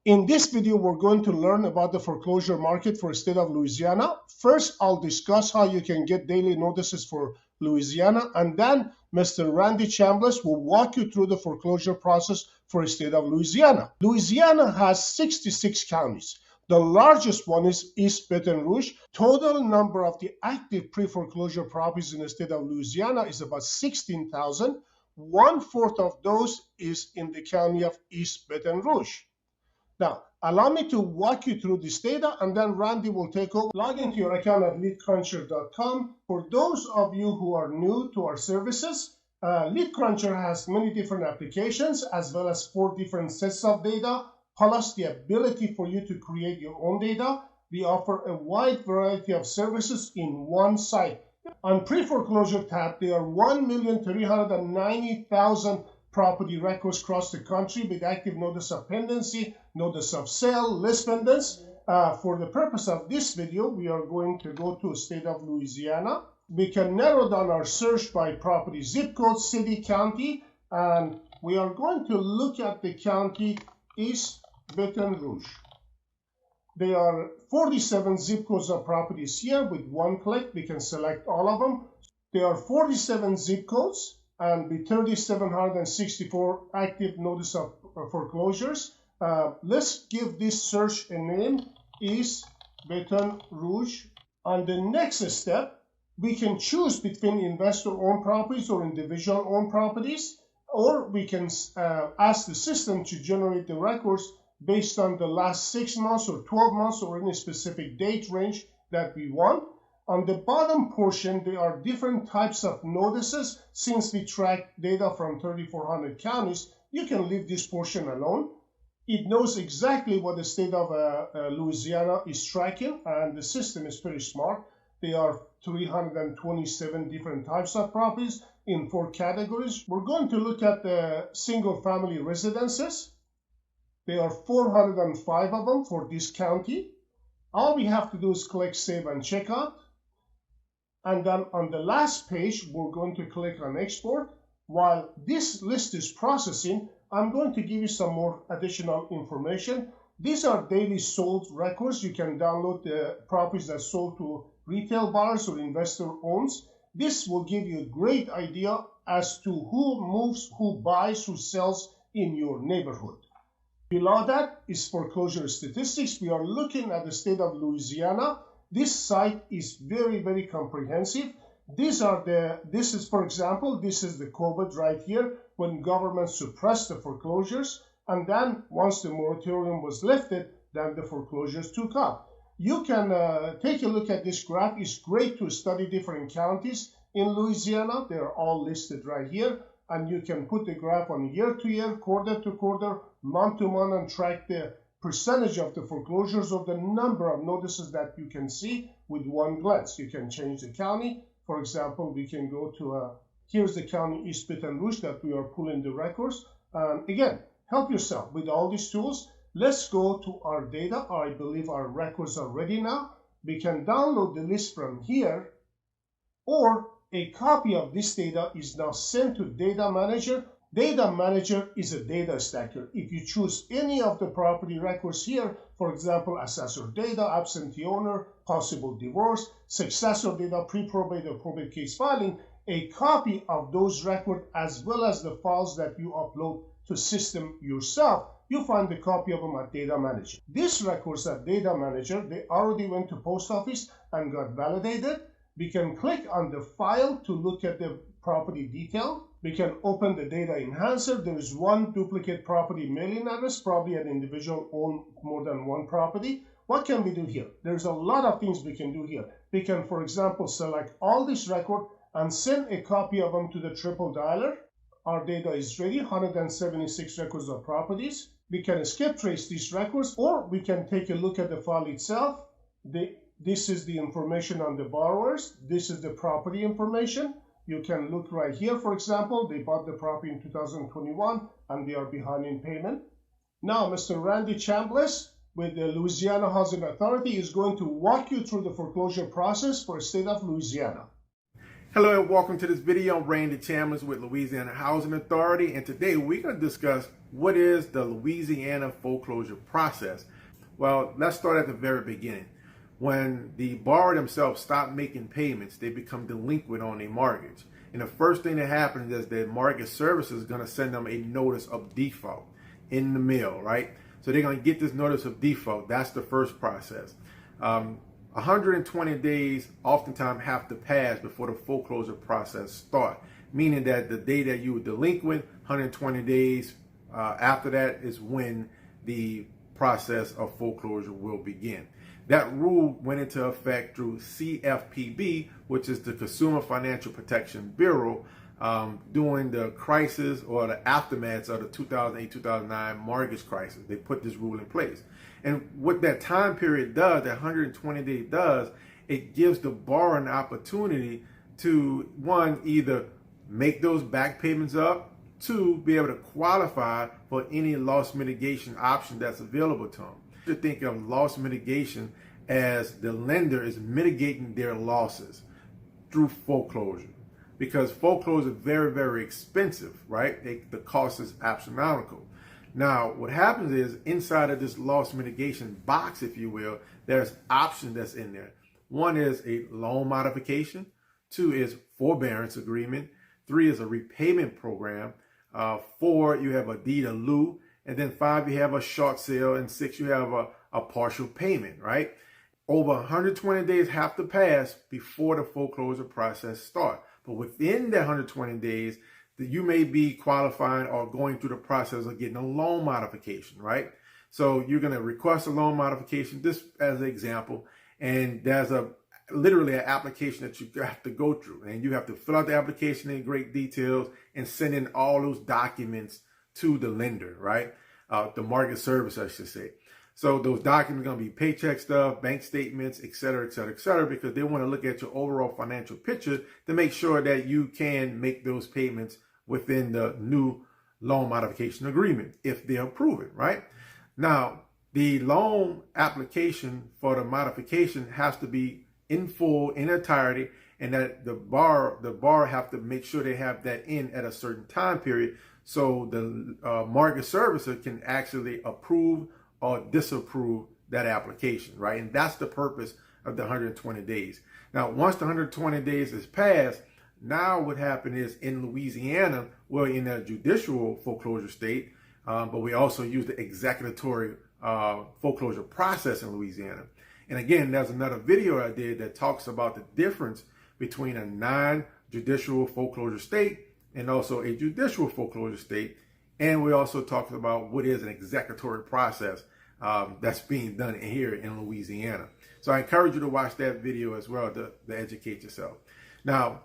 In this video, we're going to learn about the foreclosure market for the state of Louisiana. First, I'll discuss how you can get daily notices for Louisiana, and then Mr. Randy Chambliss will walk you through the foreclosure process for the state of Louisiana. Louisiana has 66 counties. The largest one is East Baton Rouge. Total number of the active pre-foreclosure properties in the state of Louisiana is about 16,000. 1/4 of those is in the county of East Baton Rouge. Now, allow me to walk you through this data, and then Randy will take over. Log into your account at LeadCruncher.com. For those of you who are new to our services, LeadCruncher has many different applications, as well as 4 different sets of data, plus the ability for you to create your own data. We offer a wide variety of services in one site. On pre-foreclosure tab, there are 1,390,000 property records across the country with active notice of pendency, notice of sale, list pendants. For the purpose of this video, we are going to go to the state of Louisiana. We can narrow down our search by property zip code, city, county, and we are going to look at the county East Baton Rouge. There are 47 zip codes of properties here. With one click, we can select all of them. There are 47 zip codes and with 3,764 active notice of foreclosures. Let's give this search a name, East Baton Rouge. On the next step, we can choose between investor-owned properties or individual-owned properties, or we can ask the system to generate the records based on the last 6 months or 12 months or any specific date range that we want. On the bottom portion, there are different types of notices. Since we track data from 3,400 counties, you can leave this portion alone. It knows exactly what the state of Louisiana is tracking, and the system is pretty smart. There are 327 different types of properties in 4 categories. We're going to look at the single-family residences. There are 405 of them for this county. All we have to do is click Save and Checkout. And then on the last page, we're going to click on Export. While this list is processing, I'm going to give you some more additional information. These are daily sold records. You can download the properties that sold to retail buyers or investor owns. This will give you a great idea as to who moves, who buys, who sells in your neighborhood. Below that is foreclosure statistics. We are looking at the state of Louisiana. This site is very, very comprehensive. This is, for example, this is the COVID right here when government suppressed the foreclosures. And then once the moratorium was lifted, then the foreclosures took up. You can take a look at this graph. It's great to study different counties in Louisiana. They're all listed right here. And you can put the graph on year to year, quarter to quarter, month to month, and track the percentage of the foreclosures or the number of notices that you can see with one glance. You can change the county. For example, we can go to, here's the county East Baton Rouge that we are pulling the records. Again, help yourself with all these tools. Let's go to our data. I believe our records are ready now. We can download the list from here, or a copy of this data is now sent to Data Manager. Data Manager is a data stacker. If you choose any of the property records here, for example, assessor data, absentee owner, possible divorce, successor data, pre-probate or probate case filing, a copy of those records as well as the files that you upload to system yourself, you find the copy of them at Data Manager. These records at Data Manager, they already went to post office and got validated. We can click on the file to look at the property detail. We can open the data enhancer. There is one duplicate property mailing address, probably an individual own more than one property. What can we do here? There's a lot of things we can do here. We can, for example, select all this record and send a copy of them to the triple dialer. Our data is ready, 176 records of properties. We can escape trace these records, or we can take a look at the file itself. This is the information on the borrowers. This is the property information. You can look right here, for example, they bought the property in 2021 and they are behind in payment. Now, Mr. Randy Chambliss with the Louisiana Housing Authority is going to walk you through the foreclosure process for the state of Louisiana. Hello and welcome to this video. I'm Randy Chambliss with Louisiana Housing Authority, and today we're going to discuss what is the Louisiana foreclosure process. Well, let's start at the very beginning. When the borrower themselves stop making payments, they become delinquent on their mortgage. And the first thing that happens is that mortgage services is going to send them a notice of default in the mail, right? So they're going to get this notice of default. That's the first process. 120 days oftentimes have to pass before the foreclosure process starts, meaning that the day that you were delinquent, 120 days after that is when the process of foreclosure will begin. That rule went into effect through CFPB, which is the Consumer Financial Protection Bureau, during the crisis or the aftermath of the 2008-2009 mortgage crisis. They put this rule in place. And what that time period does, that 120 days does, it gives the borrower an opportunity to, one, either make those back payments up, two, be able to qualify for any loss mitigation option that's available to them. You should think of loss mitigation as the lender is mitigating their losses through foreclosure, because foreclosure is very, very expensive, right? The cost is astronomical. Now, what happens is inside of this loss mitigation box, if you will, there's options that's in there. One is a loan modification. Two is forbearance agreement. Three is a repayment program. Four, you have a deed of lieu. And then five, you have a short sale. And six, you have a partial payment, right? Over 120 days have to pass before the foreclosure process starts. But within that 120 days, that you may be qualifying or going through the process of getting a loan modification, right? So you're going to request a loan modification, just as an example, and there's literally an application that you have to go through, and you have to fill out the application in great details and send in all those documents to the lender, right? The mortgage service, I should say. So those documents are going to be paycheck stuff, bank statements, et cetera, et cetera, et cetera, because they want to look at your overall financial picture to make sure that you can make those payments within the new loan modification agreement, if they approve it, right? Now, the loan application for the modification has to be in full, in entirety, and that the borrower have to make sure they have that in at a certain time period, so the mortgage servicer can actually approve or disapprove that application, right? And that's the purpose of the 120 days. Now, once the 120 days is passed, now what happened is in Louisiana, we're in a judicial foreclosure state, but we also use the executory foreclosure process in Louisiana. And again, there's another video I did that talks about the difference between a non-judicial foreclosure state and also a judicial foreclosure state. And we also talked about what is an executory process that's being done here in Louisiana. So I encourage you to watch that video as well to educate yourself. Now,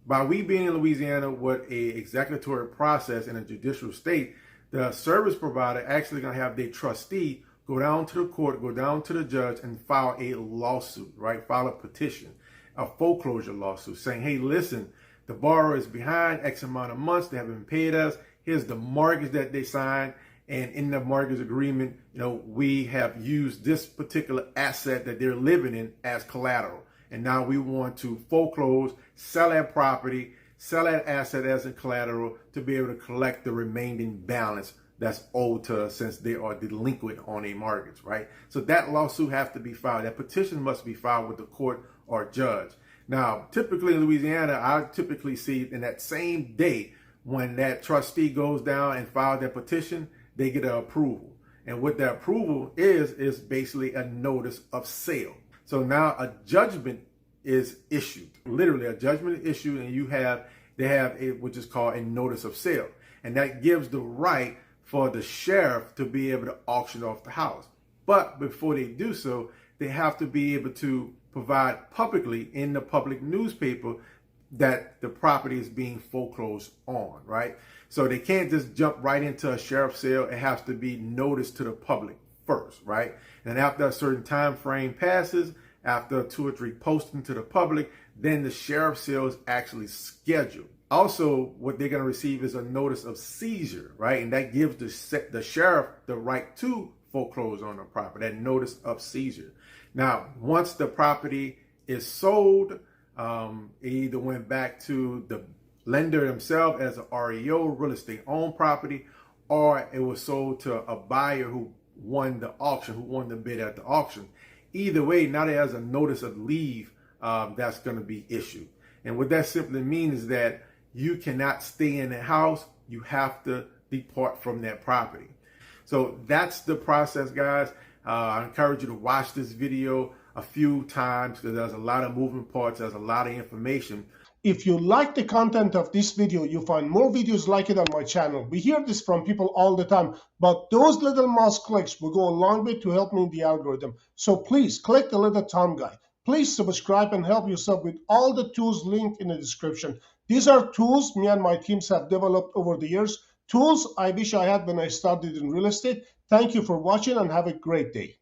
by we being in Louisiana with a executory process in a judicial state, the service provider actually going to have their trustee go down to the court, go down to the judge and file a lawsuit, right? File a petition, a foreclosure lawsuit saying, hey, listen, the borrower is behind X amount of months. They haven't paid us. Here's the mortgage that they signed. And in the mortgage agreement, we have used this particular asset that they're living in as collateral. And now we want to foreclose, sell that property, sell that asset as a collateral to be able to collect the remaining balance that's owed to us since they are delinquent on a mortgage, right? So that lawsuit has to be filed. That petition must be filed with the court or judge. Now, typically in Louisiana, I typically see in that same day when that trustee goes down and files their petition, they get an approval. And what that approval is basically a notice of sale. So now a judgment is issued, literally a judgment is issued, and they have which is called a notice of sale. And that gives the right for the sheriff to be able to auction off the house. But before they do so, they have to be able to provide publicly in the public newspaper that the property is being foreclosed on, right? So they can't just jump right into a sheriff's sale. It has to be noticed to the public first, right? And after a certain time frame passes, after 2 or 3 postings to the public, then the sheriff's sale is actually scheduled. Also, what they're going to receive is a notice of seizure, right? And that gives the sheriff the right to foreclose on the property, that notice of seizure. Now, once the property is sold, It either went back to the lender himself as an REO, real estate owned property, or it was sold to a buyer who won the auction, who won the bid at the auction. Either way, now there's a notice of leave that's going to be issued. And what that simply means is that you cannot stay in the house. You have to depart from that property. So that's the process, guys. I encourage you to watch this video a few times because there's a lot of moving parts. There's a lot of information. If you like the content of this video, you find more videos like it on my channel. We hear this from people all the time, but those little mouse clicks will go a long way to help me in the algorithm. So please click the little thumb guy. Please subscribe and help yourself with all the tools linked in the description. These are tools me and my teams have developed over the years. Tools I wish I had when I started in real estate. Thank you for watching and have a great day.